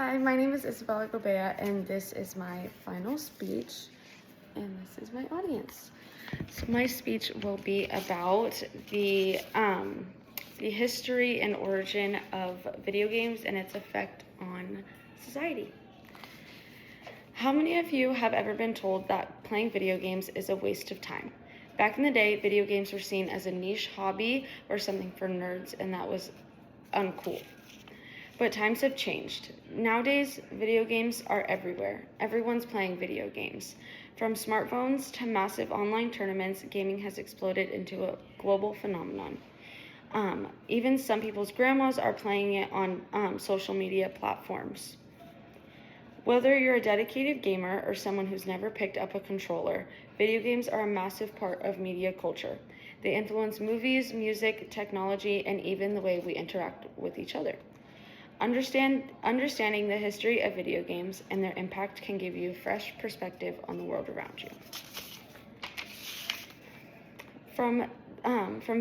Hi, my name is Isabella Gobea, and this is my final speech, and this is my audience. So my speech will be about the history and origin of video games and its effect on society. How many of you have ever been told that playing video games is a waste of time? Back in the day, video games were seen as a niche hobby or something for nerds, and that was uncool. But times have changed. Nowadays, video games are everywhere. Everyone's playing video games. From smartphones to massive online tournaments, gaming has exploded into a global phenomenon. Even some people's grandmas are playing it on social media platforms. Whether you're a dedicated gamer or someone who's never picked up a controller, video games are a massive part of media culture. They influence movies, music, technology, and even the way we interact with each other. Understanding the history of video games and their impact can give you a fresh perspective on the world around you. From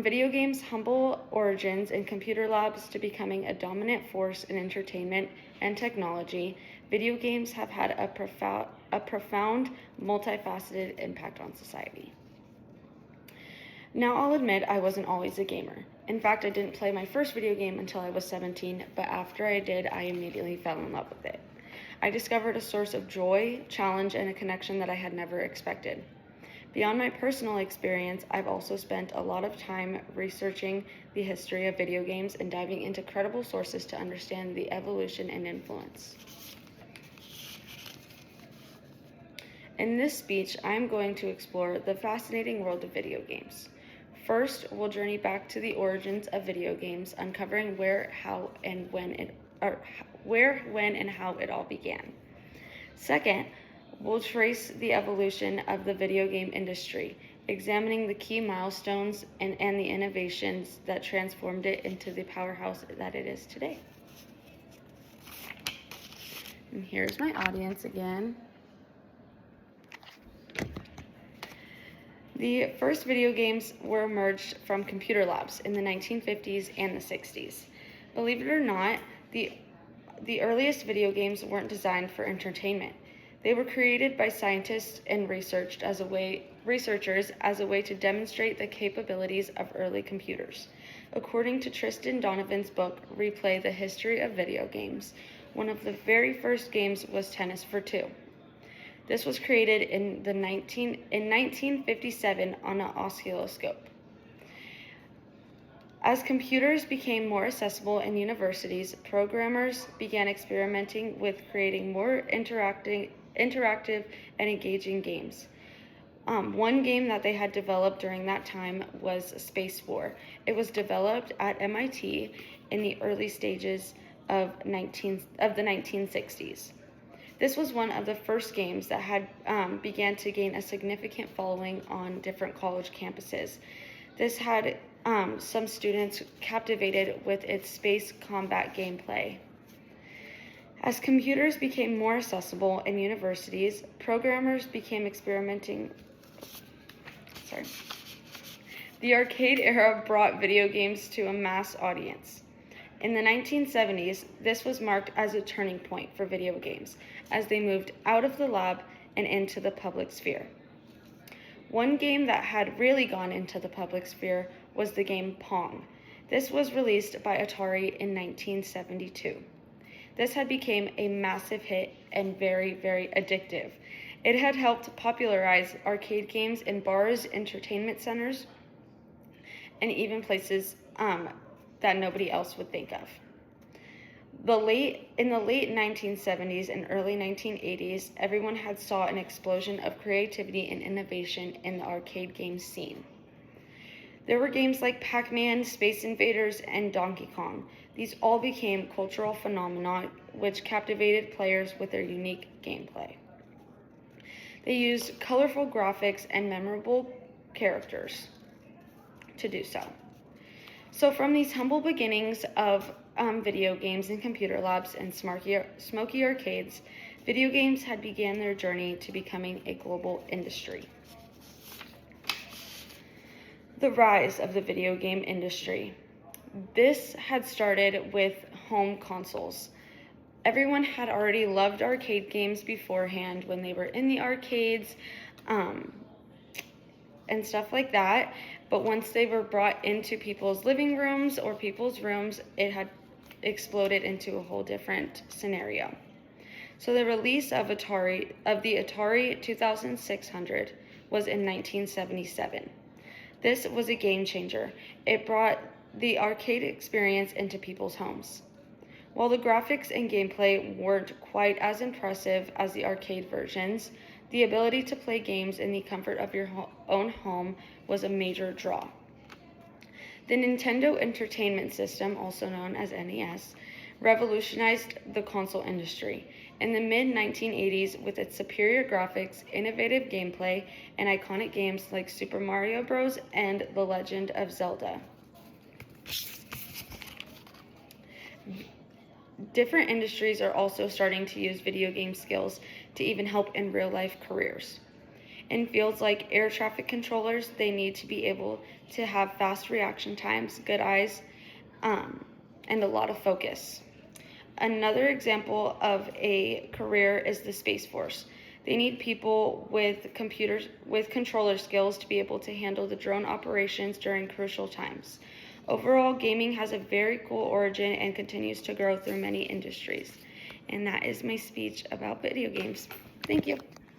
video games' humble origins in computer labs to becoming a dominant force in entertainment and technology, video games have had a profound, multifaceted impact on society. Now, I'll admit I wasn't always a gamer. In fact, I didn't play my first video game until I was 17, but after I did, I immediately fell in love with it. I discovered a source of joy, challenge, and a connection that I had never expected. Beyond my personal experience, I've also spent a lot of time researching the history of video games and diving into credible sources to understand the evolution and influence. In this speech, I am going to explore the fascinating world of video games. First, we'll journey back to the origins of video games, uncovering where, when, and how it all began. Second, we'll trace the evolution of the video game industry, examining the key milestones and the innovations that transformed it into the powerhouse that it is today. And here's my audience again. The first video games were emerged from computer labs in the 1950s and the 60s. Believe it or not, the earliest video games weren't designed for entertainment. They were created by scientists and researchers as a way to demonstrate the capabilities of early computers. According to Tristan Donovan's book, Replay the History of Video Games, one of the very first games was Tennis for Two. This was created in 1957 on an oscilloscope. As computers became more accessible in universities, programmers began experimenting with creating more interactive and engaging games. One game that they had developed during that time was Space War. It was developed at MIT in the early stages of the 1960s. This was one of the first games that had began to gain a significant following on different college campuses. This had some students captivated with its space combat gameplay. As computers became more accessible in universities, programmers began experimenting. The arcade era brought video games to a mass audience. In the 1970s, this was marked as a turning point for video games as they moved out of the lab and into the public sphere. One game that had really gone into the public sphere was the game Pong. This was released by Atari in 1972. This had become a massive hit and very, very addictive. It had helped popularize arcade games in bars, entertainment centers, and even places that nobody else would think of. In the late 1970s and early 1980s, everyone had saw an explosion of creativity and innovation in the arcade game scene. There were games like Pac-Man, Space Invaders, and Donkey Kong. These all became cultural phenomena which captivated players with their unique gameplay. They used colorful graphics and memorable characters to do so. So from these humble beginnings of video games in computer labs and smoky arcades, video games had began their journey to becoming a global industry. The rise of the video game industry. This had started with home consoles. everyone had already loved arcade games beforehand when they were in the arcades and stuff like that. But once they were brought into people's living rooms or people's rooms, it had exploded into a whole different scenario. So the release of the Atari 2600 was in 1977. This was a game changer. It brought the arcade experience into people's homes. While the graphics and gameplay weren't quite as impressive as the arcade versions, the ability to play games in the comfort of your own home was a major draw. The Nintendo Entertainment System, also known as NES, revolutionized the console industry in the mid-1980s with its superior graphics, innovative gameplay, and iconic games like Super Mario Bros. And The Legend of Zelda. Different industries are also starting to use video game skills to even help in real-life careers. In fields like air traffic controllers, they need to be able to have fast reaction times, good eyes, and a lot of focus. Another example of a career is the Space Force. They need people with controller skills to be able to handle the drone operations during crucial times. Overall, gaming has a very cool origin and continues to grow through many industries. And that is my speech about video games. Thank you.